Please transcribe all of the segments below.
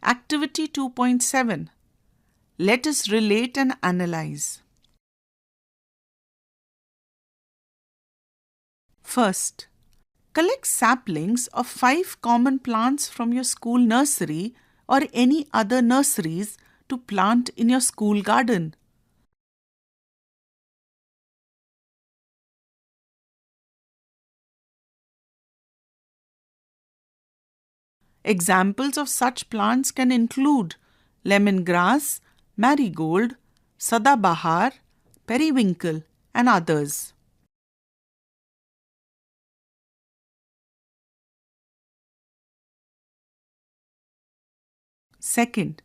Activity 2.7. Let us relate and analyze. First, collect saplings of 5 common plants from your school nursery or any other nurseries to plant in your school garden. Examples of such plants can include lemongrass, marigold, sadabahar, periwinkle, and others. Second,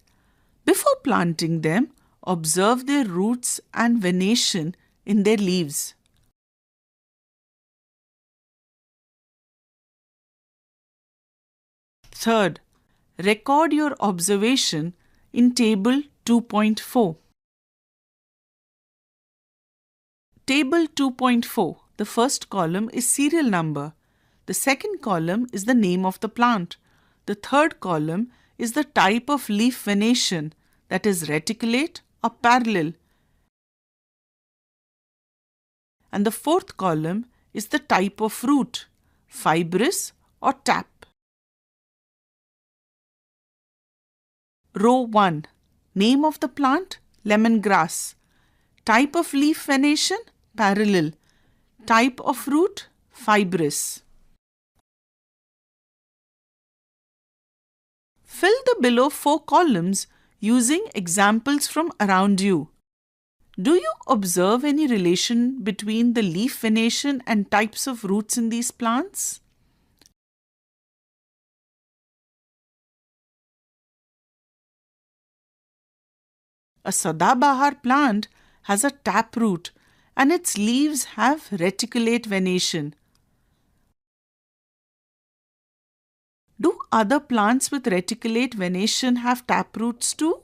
before planting them, observe their roots and venation in their leaves. Third, record your observation in Table 2.4. Table 2.4. The first column is serial number. The second column is the name of the plant. The third column is the type of leaf venation, that is reticulate or parallel. And the fourth column is the type of root, fibrous or tap. Row 1. Name of the plant, lemongrass. Type of leaf venation, parallel. Type of root, fibrous. Fill the below 4 columns using examples from around you. Do you observe any relation between the leaf venation and types of roots in these plants? A sadabahar plant has a taproot and its leaves have reticulate venation. Do other plants with reticulate venation have taproots too?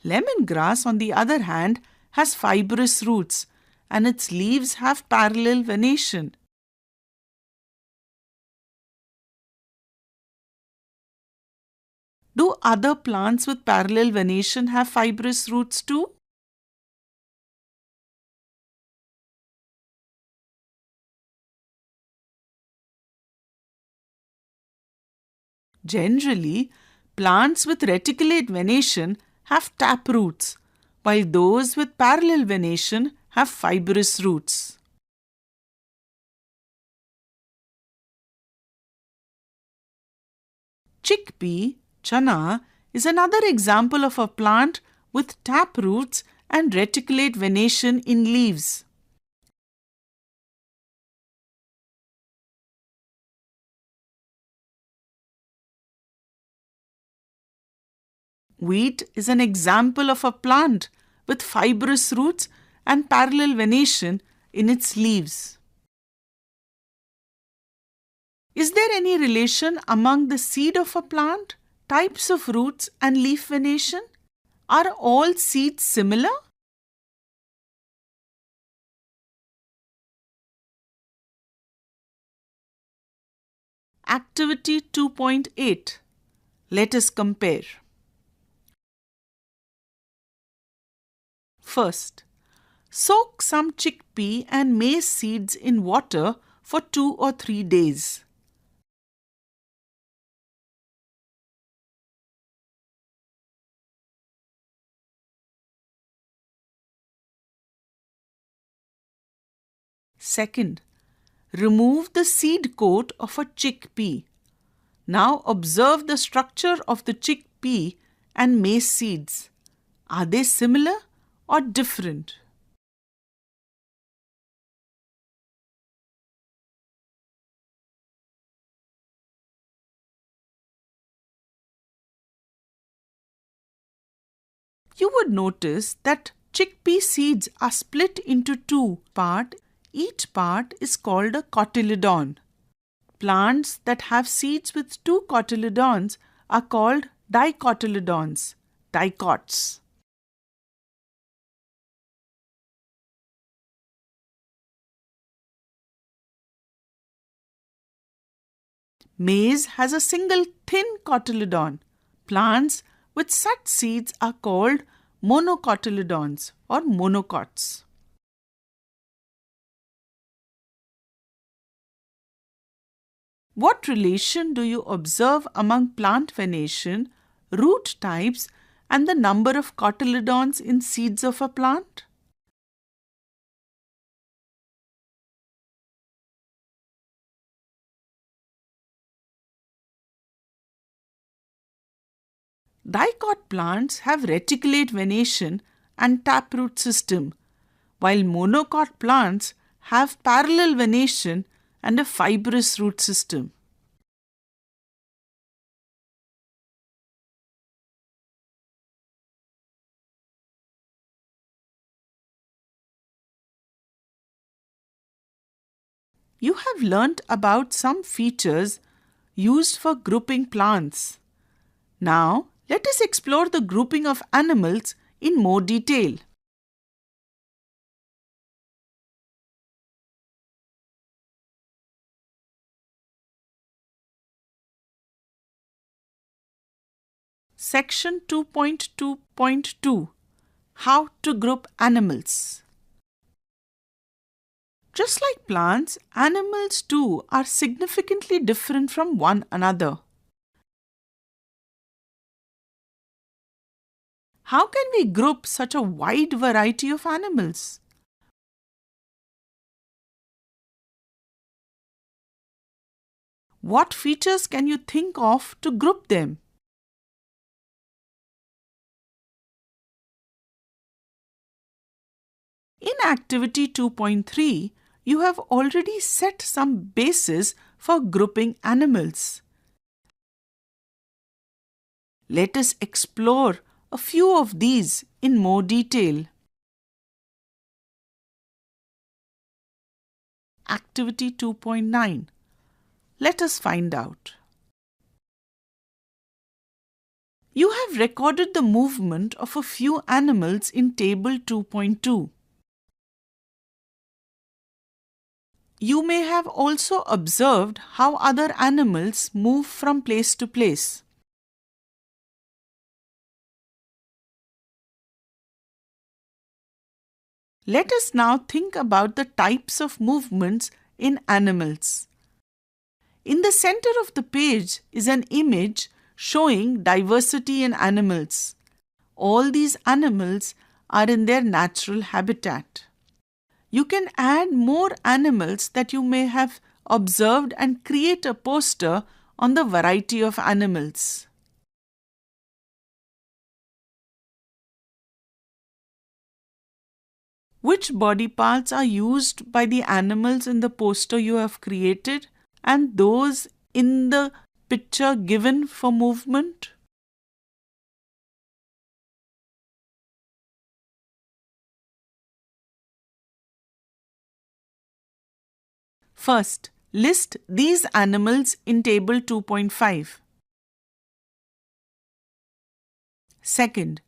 Lemongrass, on the other hand, has fibrous roots and its leaves have parallel venation. Do other plants with parallel venation have fibrous roots too? Generally, plants with reticulate venation have tap roots, while those with parallel venation have fibrous roots. Chickpea, chana, is another example of a plant with tap roots and reticulate venation in leaves. Wheat is an example of a plant with fibrous roots and parallel venation in its leaves. Is there any relation among the seed of a plant, types of roots and leaf venation? Are all seeds similar? Activity 2.8. Let us compare. First, soak some chickpea and maize seeds in water for 2 or 3 days. Second, remove the seed coat of a chickpea. Now observe the structure of the chickpea and maize seeds. Are they similar or different? You would notice that chickpea seeds are split into 2 parts. Each part is called a cotyledon. Plants that have seeds with 2 cotyledons are called dicotyledons, dicots. Maize has a single thin cotyledon. Plants with such seeds are called monocotyledons or monocots. What relation do you observe among plant venation, root types, and the number of cotyledons in seeds of a plant? Dicot plants have reticulate venation and taproot system, while monocot plants have parallel venation and a fibrous root system. You have learnt about some features used for grouping plants. Now, let us explore the grouping of animals in more detail. Section 2.2.2 How to group animals. Just like plants, animals too are significantly different from one another. How can we group such a wide variety of animals? What features can you think of to group them? In Activity 2.3, you have already set some bases for grouping animals. Let us explore a few of these in more detail. Activity 2.9. Let us find out. You have recorded the movement of a few animals in Table 2.2. You may have also observed how other animals move from place to place. Let us now think about the types of movements in animals. In the center of the page is an image showing diversity in animals. All these animals are in their natural habitat. You can add more animals that you may have observed and create a poster on the variety of animals. Which body parts are used by the animals in the poster you have created and those in the picture given for movement? First, list these animals in Table 2.5. Second,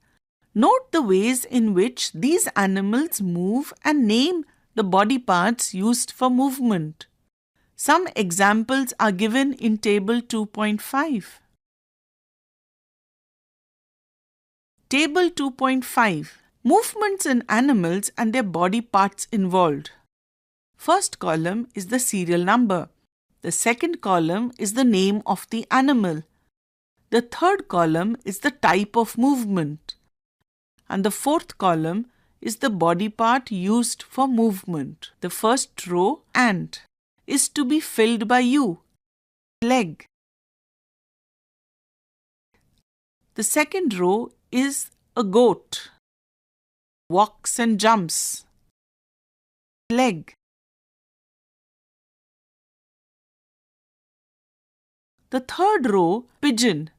note the ways in which these animals move and name the body parts used for movement. Some examples are given in Table 2.5. Table 2.5. Movements in animals and their body parts involved. First column is the serial number. The second column is the name of the animal. The third column is the type of movement. And the fourth column is the body part used for movement. The first row, ant, is to be filled by you. Leg. The second row is a goat. Walks and jumps. Leg. The third row, pigeon.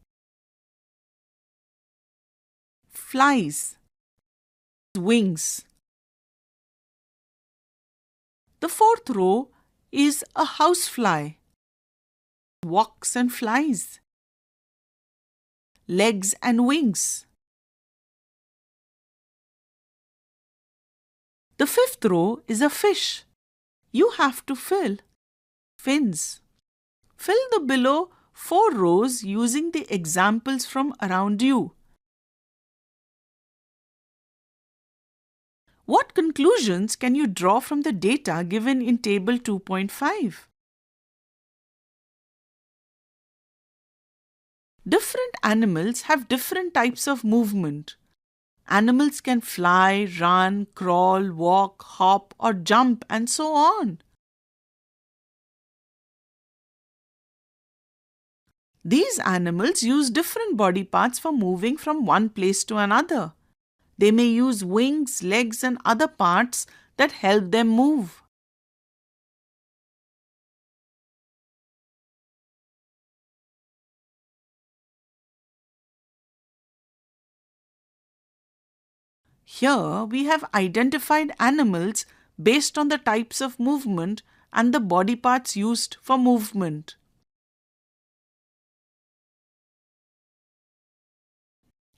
Flies. Wings. The fourth row is a housefly. Walks and flies. Legs and wings. The fifth row is a fish. You have to fill fins. Fill the below 4 rows using the examples from around you. What conclusions can you draw from the data given in Table 2.5? Different animals have different types of movement. Animals can fly, run, crawl, walk, hop, or jump, and so on. These animals use different body parts for moving from one place to another. They may use wings, legs, and other parts that help them move. Here we have identified animals based on the types of movement and the body parts used for movement.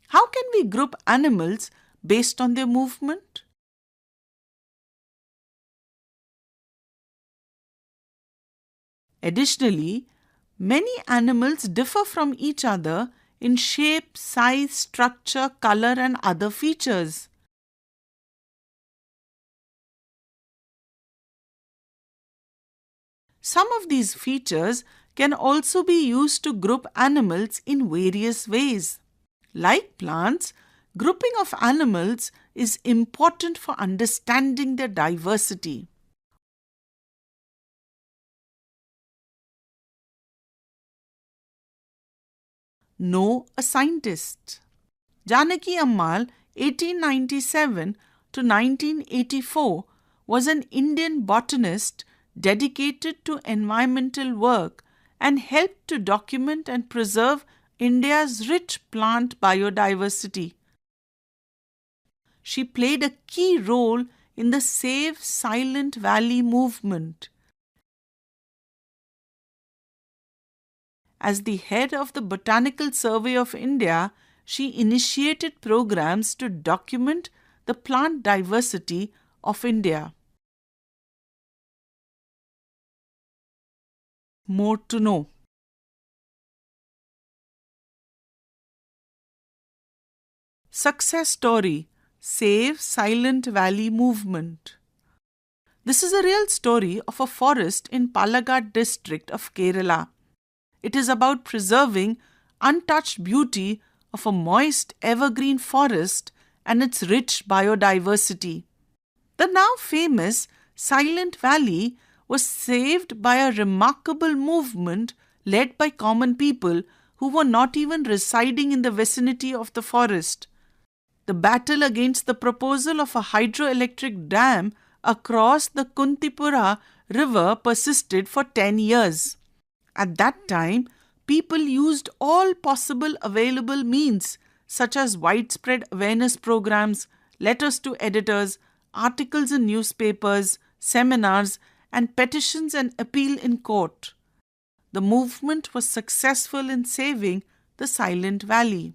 How can we group animals based on their movement? Additionally, many animals differ from each other in shape, size, structure, color, and other features. Some of these features can also be used to group animals in various ways. Like plants, grouping of animals is important for understanding their diversity. Know a scientist. Janaki Ammal, 1897 to 1984, was an Indian botanist dedicated to environmental work and helped to document and preserve India's rich plant biodiversity. She played a key role in the Save Silent Valley movement. As the head of the Botanical Survey of India, she initiated programs to document the plant diversity of India. More to know. Success story: Save Silent Valley movement. This is a real story of a forest in Palakkad district of Kerala. It is about preserving untouched beauty of a moist evergreen forest and its rich biodiversity. The now famous Silent Valley was saved by a remarkable movement led by common people who were not even residing in the vicinity of the forest. The battle against the proposal of a hydroelectric dam across the Kuntipura river persisted for 10 years. At that time, people used all possible available means such as widespread awareness programs, letters to editors, articles in newspapers, seminars, and petitions and appeal in court. The movement was successful in saving the Silent Valley.